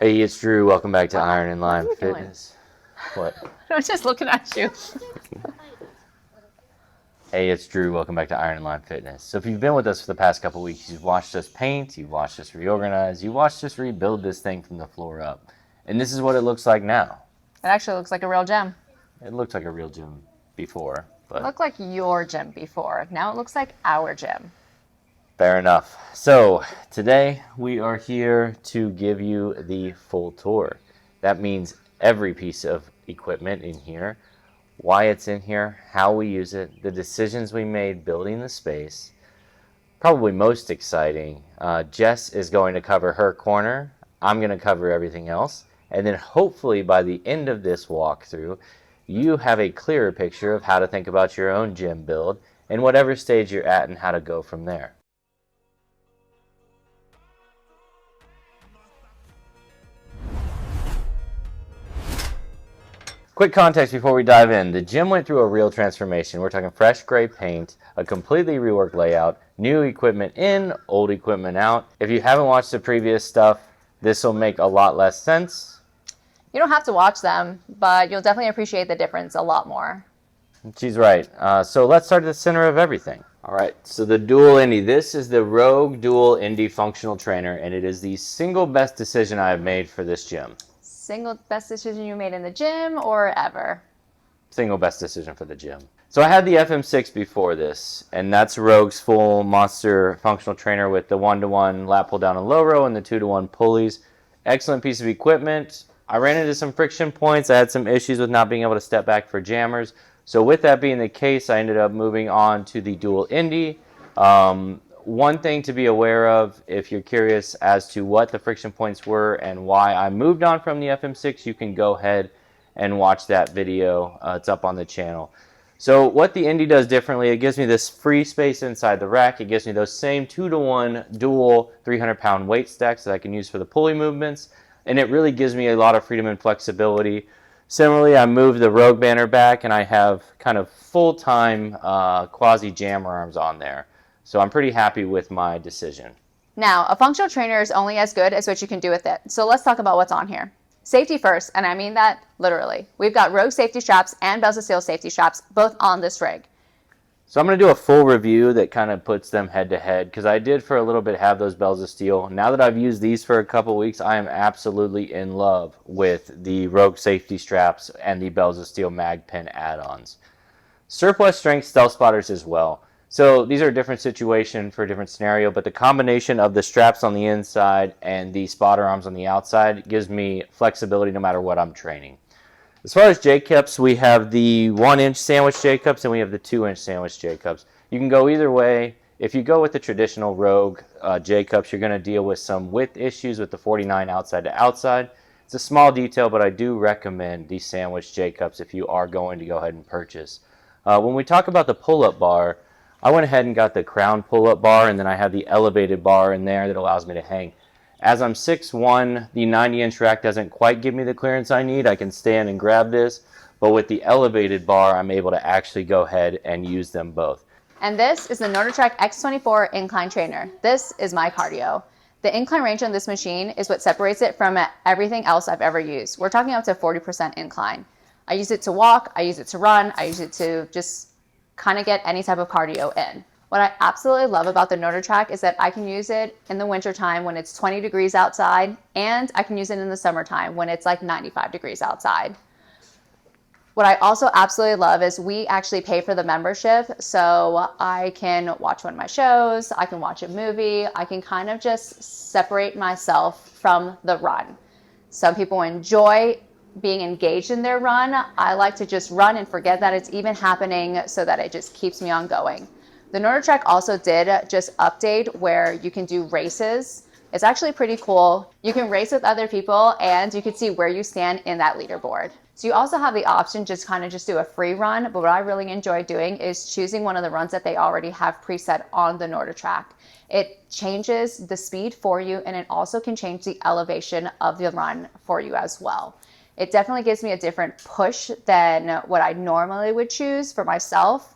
Hey, it's Drew. Welcome back to Iron and Lime What are you Fitness. What? I was just looking at you. Hey, it's Drew. Welcome back to Iron and Lime Fitness. So if you've been with us for the past couple weeks, you've watched us paint, you've watched us reorganize, you've watched us rebuild this thing from the floor up. And this is what it looks like now. It actually looks like a real gym. It looked like a real gym before, but It looked like your gym before. Now it looks like our gym. fair enough. So today we are here to give you the full tour. That means every piece of equipment in here, why it's in here, how we use it, the decisions we made building the space. Probably most exciting, Jess is going to cover her corner. I'm going to cover everything else. And then hopefully by the end of this walkthrough, you have a clearer picture of how to think about your own gym build and whatever stage you're at and how to go from there. Quick context before we dive in. The gym went through a real transformation. We're talking fresh gray paint, a completely reworked layout, new equipment in, old equipment out. If you haven't watched the previous stuff, this will make a lot less sense. You don't have to watch them, but you'll definitely appreciate the difference a lot more. She's right. So let's start at the center of everything. All right, so the Dual Indy. This is the Rogue Dual Indy Functional Trainer, and it is the single best decision I have made for this gym. Single best decision you made in the gym or ever? Single best decision for the gym. So I had the FM6 before this, and that's Rogue's full monster functional trainer with the 1-to-1 lat pull down and low row and the 2-to-1 pulleys. Excellent piece of equipment. I ran into some friction points. I had some issues with not being able to step back for jammers. So with that being the case, I ended up moving on to the Dual Indy. One thing to be aware of, if you're curious as to what the friction points were and why I moved on from the FM6, you can go ahead and watch that video. It's up on the channel. So what the Indy does differently, it gives me this free space inside the rack. It gives me those same 2-to-1 dual 300-pound weight stacks that I can use for the pulley movements. And it really gives me a lot of freedom and flexibility. Similarly, I moved the Rogue banner back and I have kind of full-time quasi-jammer arms on there. So I'm pretty happy with my decision. Now, a functional trainer is only as good as what you can do with it. So let's talk about what's on here. Safety first, and I mean that literally. We've got Rogue safety straps and Bells of Steel safety straps, both on this rig. So I'm going to do a full review that kind of puts them head to head, because I did for a little bit have those Bells of Steel. Now that I've used these for a couple weeks, I am absolutely in love with the Rogue safety straps and the Bells of Steel mag pin add-ons. Surplus strength stealth spotters as well. So these are a different situation for a different scenario, but the combination of the straps on the inside and the spotter arms on the outside gives me flexibility no matter what I'm training. As far as J-cups, we have the 1-inch sandwich J-cups and we have the 2-inch sandwich J-cups. You can go either way. If you go with the traditional Rogue J-cups, you're going to deal with some width issues with the 49 outside to outside. It's a small detail, but I do recommend these sandwich J-cups if you are going to go ahead and purchase. When we talk about the pull-up bar, I went ahead and got the crown pull-up bar, and then I have the elevated bar in there that allows me to hang. As I'm 6'1", the 90-inch rack doesn't quite give me the clearance I need. I can stand and grab this, but with the elevated bar, I'm able to actually go ahead and use them both. And this is the NordicTrack X24 incline trainer. This is my cardio. The incline range on this machine is what separates it from everything else I've ever used. We're talking up to 40% incline. I use it to walk, I use it to run, I use it to just kind of get any type of cardio in. What I absolutely love about the NordicTrack is that I can use it in the wintertime when it's 20 degrees outside, and I can use it in the summertime when it's like 95 degrees outside. What I also absolutely love is we actually pay for the membership, so I can watch one of my shows, I can watch a movie, I can kind of just separate myself from the run. Some people enjoy being engaged in their run. I like to just run and forget that it's even happening so that it just keeps me on going. The NordicTrack also did just update where you can do races. It's actually pretty cool. You can race with other people and you can see where you stand in that leaderboard. So you also have the option just kind of just do a free run, but what I really enjoy doing is choosing one of the runs that they already have preset on the NordicTrack. It changes the speed for you and it also can change the elevation of the run for you as well. It definitely gives me a different push than what I normally would choose for myself.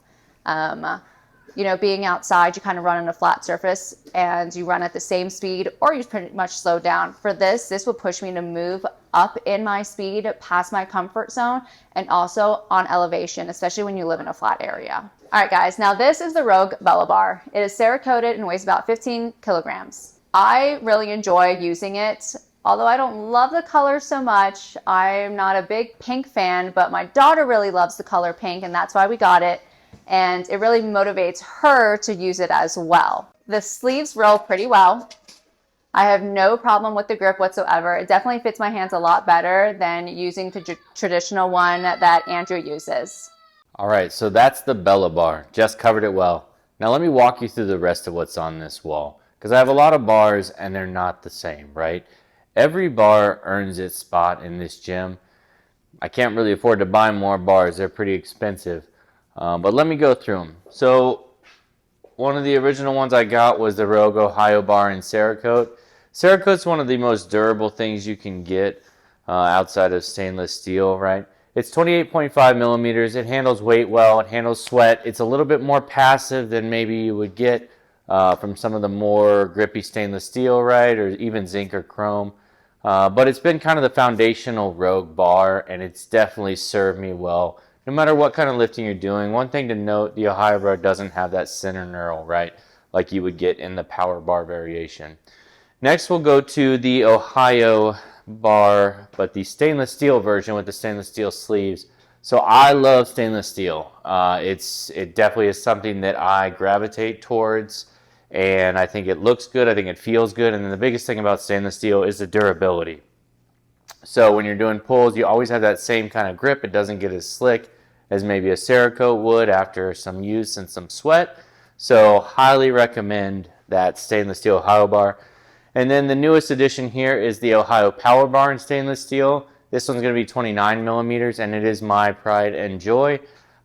you know, being outside, you kind of run on a flat surface and you run at the same speed, or you pretty much slow down. For this will push me to move up in my speed past my comfort zone and also on elevation, especially when you live in a flat area. All right, guys, now this is the Rogue Bella Bar. It is Cerakoted and weighs about 15 kilograms. I really enjoy using it. Although I don't love the color so much, I'm not a big pink fan, but my daughter really loves the color pink, and that's why we got it. And it really motivates her to use it as well. The sleeves roll pretty well. I have no problem with the grip whatsoever. It definitely fits my hands a lot better than using the traditional one that Andrew uses. All right, so that's the Bella Bar. Just covered it well. Now let me walk you through the rest of what's on this wall, because I have a lot of bars and they're not the same, right? Every bar earns its spot in this gym. I can't really afford to buy more bars. They're pretty expensive. But let me go through them. So one of the original ones I got was the Rogue Ohio Bar in Cerakote. Cerakote's one of the most durable things you can get outside of stainless steel, right? It's 28.5 millimeters. It handles weight well. It handles sweat. It's a little bit more passive than maybe you would get from some of the more grippy stainless steel, right? Or even zinc or chrome. But it's been kind of the foundational Rogue bar, and it's definitely served me well. No matter what kind of lifting you're doing, one thing to note, the Ohio bar doesn't have that center knurl, right? Like you would get in the power bar variation. Next, we'll go to the Ohio bar, but the stainless steel version with the stainless steel sleeves. So I love stainless steel. It definitely is something that I gravitate towards. And I think it looks good, I think it feels good, and then the biggest thing about stainless steel is the durability. So when you're doing pulls, you always have that same kind of grip. It doesn't get as slick as maybe a Cerakote would after some use and some sweat. So highly recommend that stainless steel Ohio bar. And then the newest addition here is the Ohio Power Bar in stainless steel. This one's going to be 29 millimeters, and it is my pride and joy.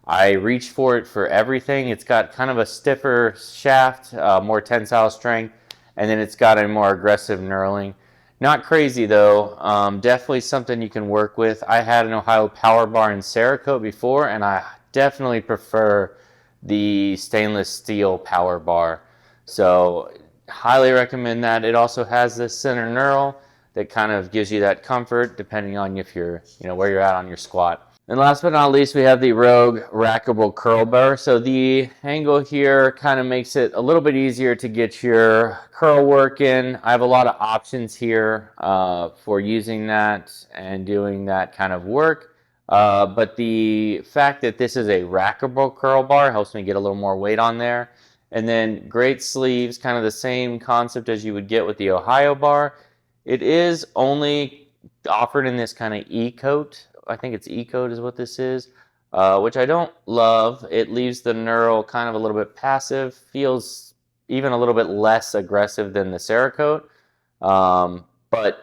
I reach for it for everything. It's got kind of a stiffer shaft, more tensile strength, and then it's got a more aggressive knurling. Not crazy though, definitely something you can work with. I had an Ohio Power Bar in Cerakote before, and I definitely prefer the stainless steel Power Bar. So highly recommend that. It also has this center knurl that kind of gives you that comfort depending on if you're, where you're at on your squat. And last but not least, we have the Rogue Rackable Curl Bar. So the angle here kind of makes it a little bit easier to get your curl work in. I have a lot of options here for using that and doing that kind of work. But the fact that this is a rackable curl bar helps me get a little more weight on there. And then great sleeves, kind of the same concept as you would get with the Ohio bar. It is only offered in this kind of E-coat. I think it's E-coat is what this is, which I don't love. It leaves the knurl kind of a little bit passive, feels even a little bit less aggressive than the Cerakote. But,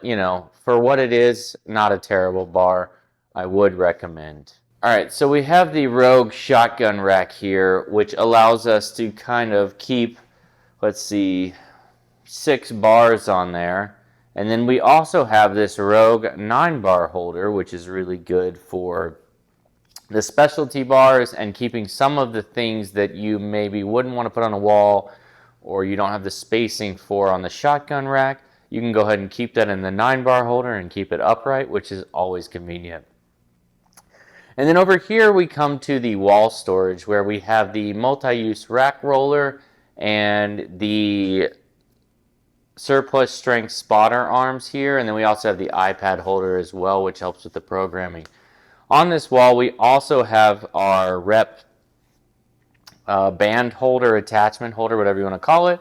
for what it is, not a terrible bar. I would recommend. All right, so we have the Rogue shotgun rack here, which allows us to kind of keep, 6 bars on there. And then we also have this Rogue 9-bar holder, which is really good for the specialty bars and keeping some of the things that you maybe wouldn't want to put on a wall or you don't have the spacing for on the shotgun rack. You can go ahead and keep that in the 9-bar holder and keep it upright, which is always convenient. And then over here we come to the wall storage where we have the multi-use rack roller and the surplus strength spotter arms here, and then we also have the iPad holder as well, which helps with the programming. On this wall we also have our rep band holder, attachment holder, whatever you want to call it,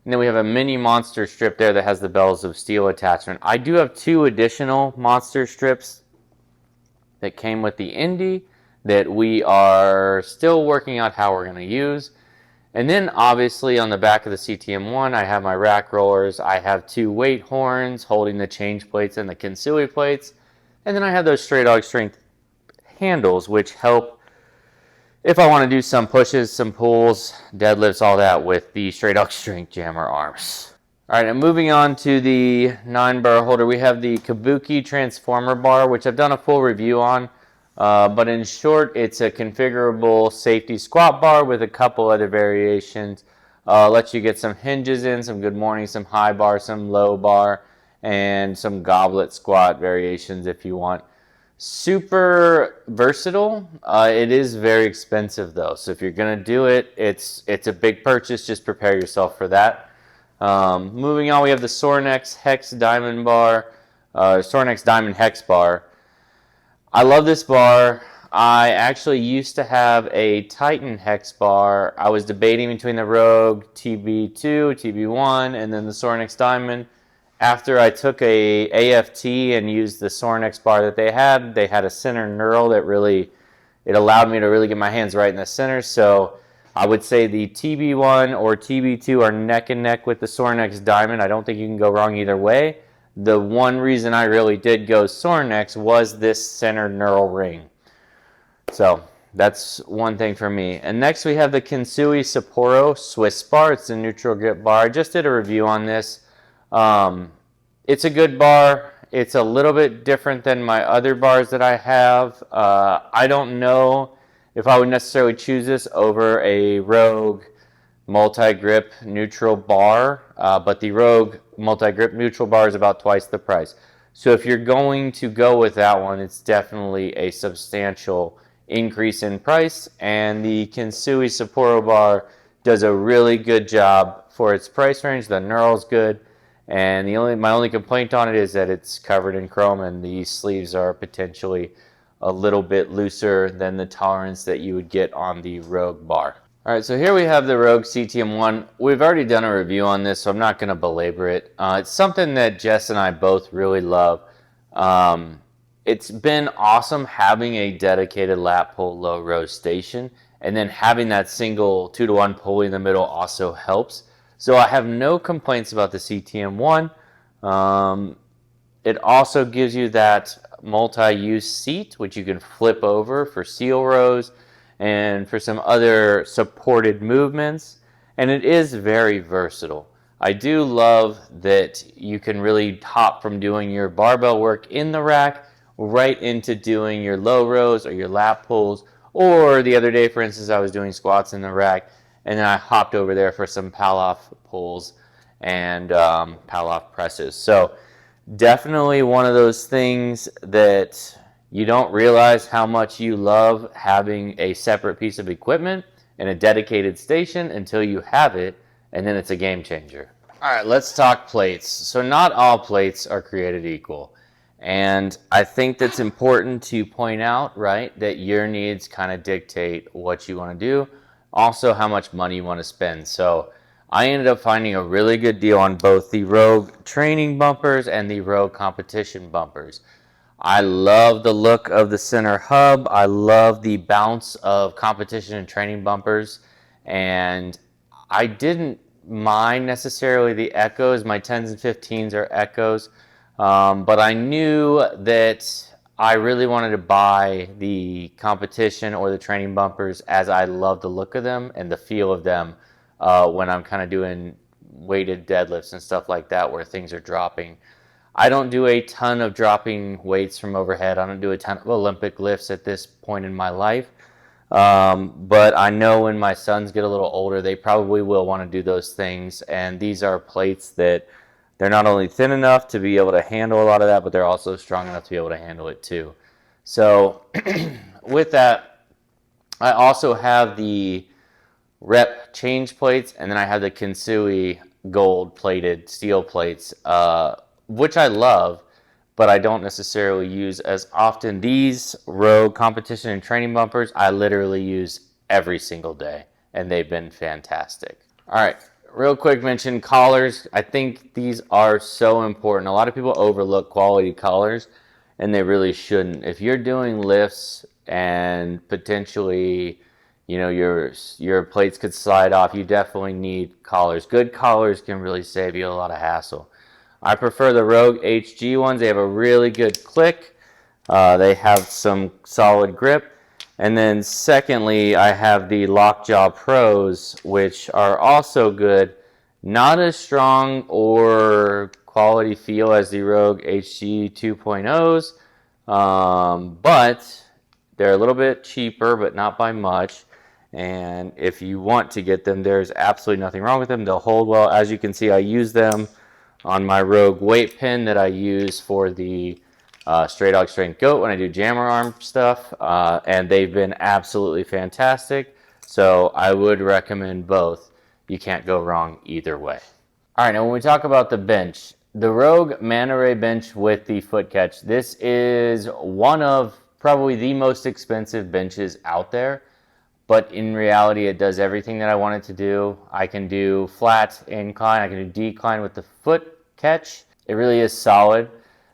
and then we have a mini monster strip there that has the bells of steel attachment. I do have 2 additional monster strips that came with the Indy that we are still working out how we're going to use. And then obviously on the back of the CTM1, I have my rack rollers. I have 2 weight horns holding the change plates and the Kensui plates. And then I have those Straydog strength handles, which help if I want to do some pushes, some pulls, deadlifts, all that with the Straydog strength jammer arms. All right, and moving on to the 9-bar holder, we have the Kabuki transformer bar, which I've done a full review on. But in short, it's a configurable safety squat bar with a couple other variations. Lets you get some hinges in, some good morning, some high bar, some low bar, and some goblet squat variations if you want. Super versatile. It is very expensive though, so if you're gonna do it, it's a big purchase. Just prepare yourself for that. Moving on, we have the Sorinex Hex Diamond Bar, Sorinex Diamond Hex Bar. I love this bar. I actually used to have a Titan Hex bar. I was debating between the Rogue TB2, TB1, and then the Sorinex Diamond. After I took a AFT and used the Sorinex bar that they had a center knurl that really, it allowed me to really get my hands right in the center. So I would say the TB1 or TB2 are neck and neck with the Sorinex Diamond. I don't think you can go wrong either way. The one reason I really did go Sorinex was this center knurl ring. So that's one thing for me. And next we have the Kensui Sapporo Swiss bar. It's a neutral grip bar. I just did a review on this. It's a good bar. It's a little bit different than my other bars that I have. I don't know if I would necessarily choose this over a Rogue multi-grip neutral bar, but the Rogue multi-grip neutral bar is about twice the price. So if you're going to go with that one, it's definitely a substantial increase in price, and the Kensui Sapporo bar does a really good job for its price range. The knurl's good, and my only complaint on it is that it's covered in chrome and the sleeves are potentially a little bit looser than the tolerance that you would get on the Rogue bar. Alright, so here we have the Rogue CTM1. We've already done a review on this, so I'm not going to belabor it. It's something that Jess and I both really love. It's been awesome having a dedicated lat pull low row station, and then having that single 2-to-1 pulley in the middle also helps. So I have no complaints about the CTM1. It also gives you that multi-use seat, which you can flip over for seal rows and for some other supported movements, and it is very versatile. I do love that you can really hop from doing your barbell work in the rack right into doing your low rows or your lat pulls, or the other day, for instance, I was doing squats in the rack and then I hopped over there for some pal-off pulls and pal-off presses. So definitely one of those things that you don't realize how much you love having a separate piece of equipment and a dedicated station until you have it, and then it's a game changer. All right, let's talk plates. So not all plates are created equal. And I think that's important to point out, right, that your needs kind of dictate what you want to do, also how much money you want to spend. So I ended up finding a really good deal on both the Rogue training bumpers and the Rogue competition bumpers. I love the look of the center hub. I love the bounce of competition and training bumpers. And I didn't mind necessarily the echoes. My 10s and 15s are echoes. But I knew that I really wanted to buy the competition or the training bumpers, as I love the look of them and the feel of them when I'm kind of doing weighted deadlifts and stuff like that where things are dropping. I don't do a ton of dropping weights from overhead. I don't do a ton of Olympic lifts at this point in my life. But I know when my sons get a little older, they probably will want to do those things. And these are plates that they're not only thin enough to be able to handle a lot of that, but they're also strong enough to be able to handle it too. So with that, I also have the Rep change plates, and then I have the Kensui gold plated steel plates, which I love, but I don't necessarily use as often. These Rogue competition and training bumpers, I literally use every single day, and they've been fantastic. All right, real quick mention collars. I think these are so important. A lot of people overlook quality collars, and they really shouldn't. If you're doing lifts and potentially, you know, your plates could slide off, you definitely need collars. Good collars can really save you a lot of hassle. I prefer the Rogue HG ones. They have a really good click. They have some solid grip. And then secondly, I have the Lockjaw Pros, which are also good. Not as strong or quality feel as the Rogue HG 2.0s, but They're a little bit cheaper, but not by much. And if you want to get them, there's absolutely nothing wrong with them. They'll hold well. As you can see, I use them on my Rogue weight pin that I use for the Straydog Strength Goat when I do jammer arm stuff. And they've been absolutely fantastic. So I would recommend both. You can't go wrong either way. All right, now when we talk about the bench, the Rogue Manta Ray bench with the foot catch, this is one of probably the most expensive benches out there. But in reality, it does everything that I want it to do. I can do flat, incline, I can do decline with the foot catch. It really is solid.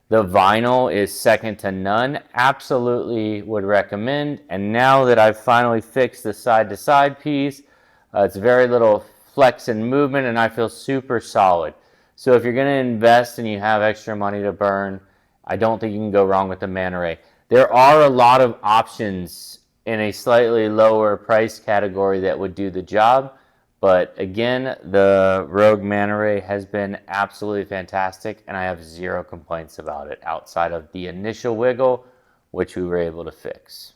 The vinyl is second to none. Absolutely would recommend. And now that I've finally fixed the side-to-side piece, it's very little flex and movement, and I feel super solid. So if you're going to invest and you have extra money to burn, I don't think you can go wrong with the Manta Ray. There are a lot of options in a slightly lower price category that would do the job. But again, the Rogue Manta Ray has been absolutely fantastic, and I have zero complaints about it outside of the initial wiggle, which we were able to fix.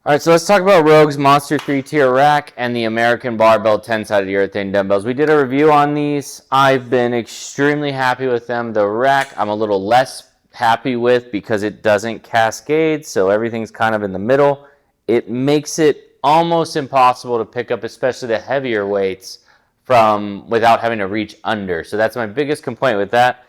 All right, so let's talk about Rogue's Monster 3-tier rack and the American Barbell 10-sided urethane dumbbells. We did a review on these. I've been extremely happy with them. The rack I'm a little less happy with because it doesn't cascade, so everything's kind of in the middle. It makes it almost impossible to pick up, especially the heavier weights, without having to reach under. So that's my biggest complaint with that.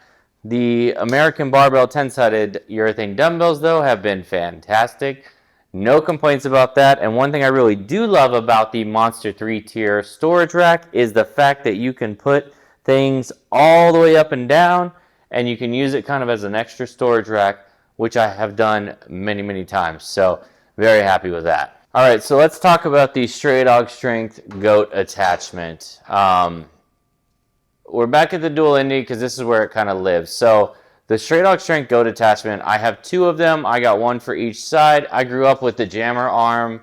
The American Barbell 10-sided urethane dumbbells, though, have been fantastic. No complaints about that. And one thing I really do love about the Monster 3-tier storage rack is the fact that you can put things all the way up and down, and you can use it kind of as an extra storage rack, which I have done many, many times. So very happy with that. All right, so let's talk about the Straydog Strength Goat attachment. We're back at the dual Indy because this is where it kind of lives. So the Straydog Strength Goat attachment, I have two of them. I got one for each side. I grew up with the jammer arm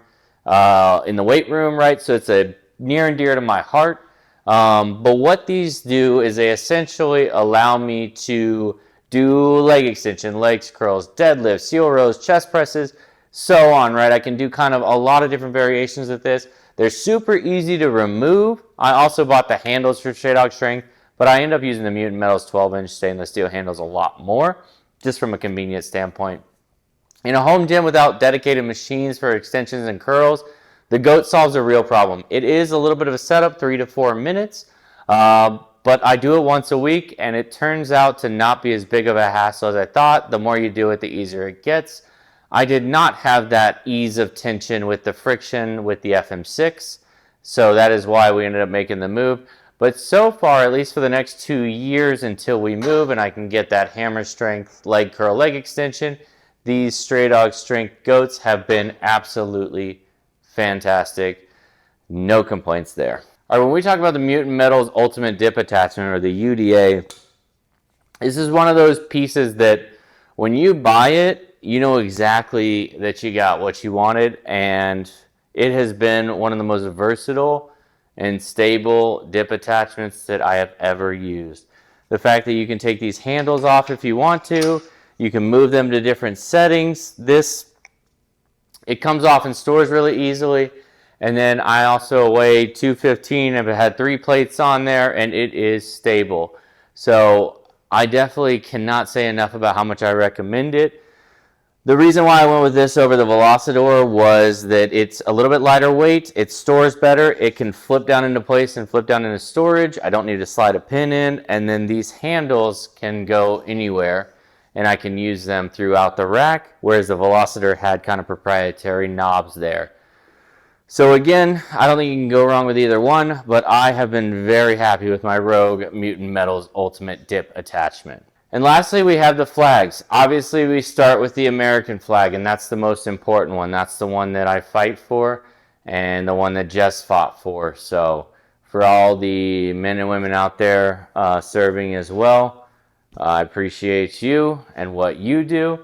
in the weight room, right? So it's a near and dear to my heart. But what these do is they essentially allow me to do leg extension, legs curls, deadlifts, heel rows, chest presses, so on, right? I can do kind of a lot of different variations of this. They're super easy to remove. I also bought the handles for Straydog Strength, but I end up using the Mutant Metals 12-inch stainless steel handles a lot more, just from a convenience standpoint. In a home gym without dedicated machines for extensions and curls, the Goat solves a real problem. It is a little bit of a setup, 3 to 4 minutes, but I do it once a week, and it turns out to not be as big of a hassle as I thought. The more you do it, the easier it gets. I did not have that ease of tension with the friction with the FM6, so that is why we ended up making the move. But so far, at least for the next 2 years until we move and I can get that hammer strength leg curl leg extension, these Straydog Strength Goats have been absolutely fantastic. No complaints there. All right, when we talk about the Mutant Metals Ultimate Dip Attachment, or the UDA, this is one of those pieces that when you buy it, you know exactly that you got what you wanted, and it has been one of the most versatile and stable dip attachments that I have ever used. The fact that you can take these handles off if you want to, you can move them to different settings. It comes off and stores really easily, and then I also weigh 215. I've had 3 plates on there, and it is stable. So I definitely cannot say enough about how much I recommend it. The reason why I went with this over the Velocidor was that it's a little bit lighter weight, it stores better, it can flip down into place and flip down into storage. I don't need to slide a pin in, and then these handles can go anywhere, and I can use them throughout the rack, whereas the Velocidor had kind of proprietary knobs there. So again, I don't think you can go wrong with either one, but I have been very happy with my Rogue Mutant Metals Ultimate Dip attachment. And lastly, we have the flags. Obviously, we start with the American flag, and that's the most important one. That's the one that I fight for, and the one that Jess fought for. So for all the men and women out there serving as well, I appreciate you and what you do.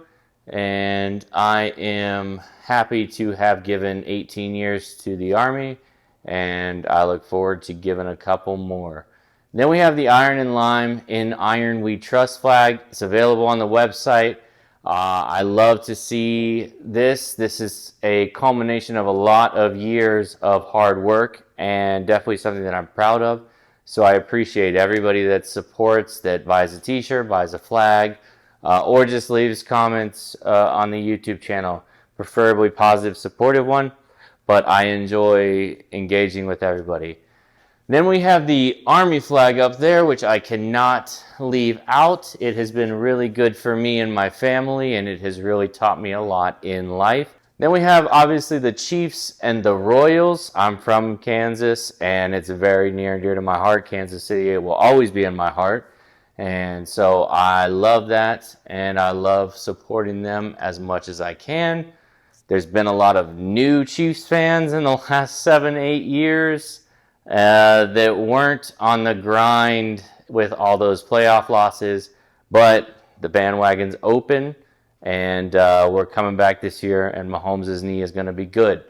And I am happy to have given 18 years to the Army, and I look forward to giving a couple more. Then we have the Iron and Lime in Iron We Trust flag. It's available on the website. I love to see this. This is a culmination of a lot of years of hard work and definitely something that I'm proud of. So I appreciate everybody that supports, that buys a t-shirt, buys a flag, or just leaves comments on the YouTube channel. Preferably positive, supportive one, but I enjoy engaging with everybody. Then we have the Army flag up there, which I cannot leave out. It has been really good for me and my family, and it has really taught me a lot in life. Then we have obviously the Chiefs and the Royals. I'm from Kansas, and it's very near and dear to my heart. Kansas City, it will always be in my heart. And so I love that, and I love supporting them as much as I can. There's been a lot of new Chiefs fans in the last 7-8 years. That weren't on the grind with all those playoff losses, but the bandwagon's open, and we're coming back this year, and Mahomes' knee is going to be good.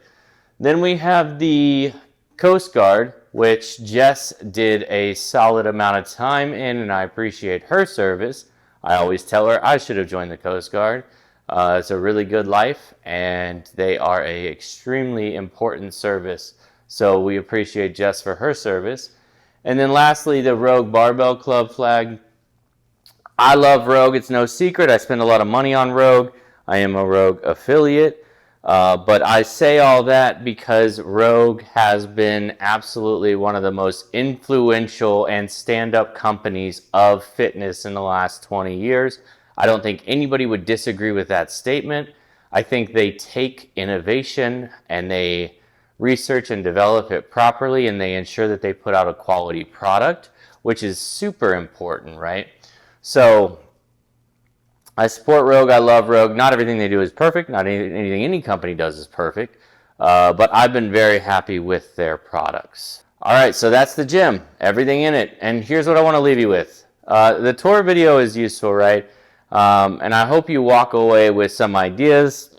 Then we have the Coast Guard, which Jess did a solid amount of time in, and I appreciate her service. I always tell her I should have joined the Coast Guard. It's a really good life, and they are an extremely important service. So we appreciate Jess for her service. And then lastly, the Rogue Barbell Club flag. I love Rogue. It's no secret. I spend a lot of money on Rogue. I am a Rogue affiliate. But I say all that because Rogue has been absolutely one of the most influential and stand-up companies of fitness in the last 20 years. I don't think anybody would disagree with that statement. I think they take innovation and they research and develop it properly, and they ensure that they put out a quality product, which is super important, right? So I support Rogue. I love Rogue. Not everything they do is perfect. Not anything any company does is perfect. But I've been very happy with their products. All right, so that's the gym, everything in it. And here's what I want to leave you with. The tour video is useful, right? And I hope you walk away with some ideas.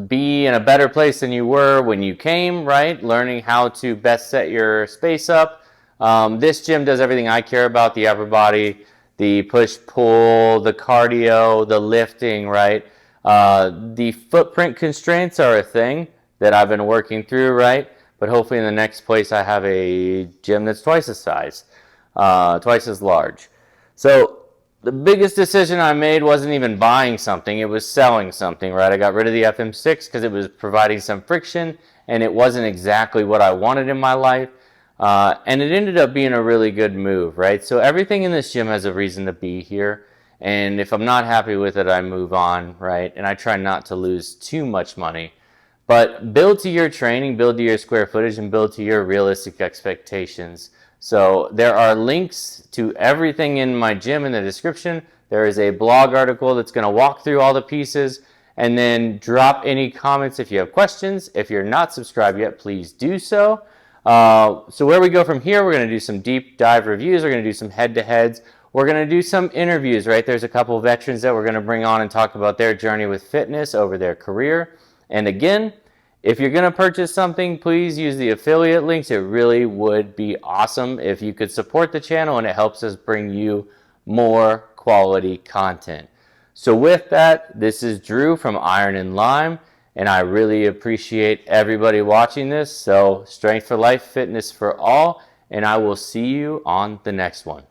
Be in a better place than you were when you came, right? Learning how to best set your space up. This gym does everything I care about: the upper body, the push-pull, the cardio, the lifting, right? The footprint constraints are a thing that I've been working through, right? But hopefully in the next place I have a gym that's twice the size, twice as large. So the biggest decision I made wasn't even buying something, it was selling something, right? I got rid of the FM6 because it was providing some friction, and it wasn't exactly what I wanted in my life. And it ended up being a really good move, right? So everything in this gym has a reason to be here. And if I'm not happy with it, I move on, right? And I try not to lose too much money. But build to your training, build to your square footage, and build to your realistic expectations. So there are links to everything in my gym in the description. There is a blog article that's going to walk through all the pieces, and then drop any comments if you have questions. If you're not subscribed yet, please do so. So where we go from here, we're going to do some deep dive reviews. We're going to do some head-to-heads. We're going to do some interviews, right? There's a couple of veterans that we're going to bring on and talk about their journey with fitness over their career. And again, if you're going to purchase something, please use the affiliate links. It really would be awesome if you could support the channel, and it helps us bring you more quality content. So with that, this is Drew from Iron and Lime, and I really appreciate everybody watching this. So strength for life, fitness for all, and I will see you on the next one.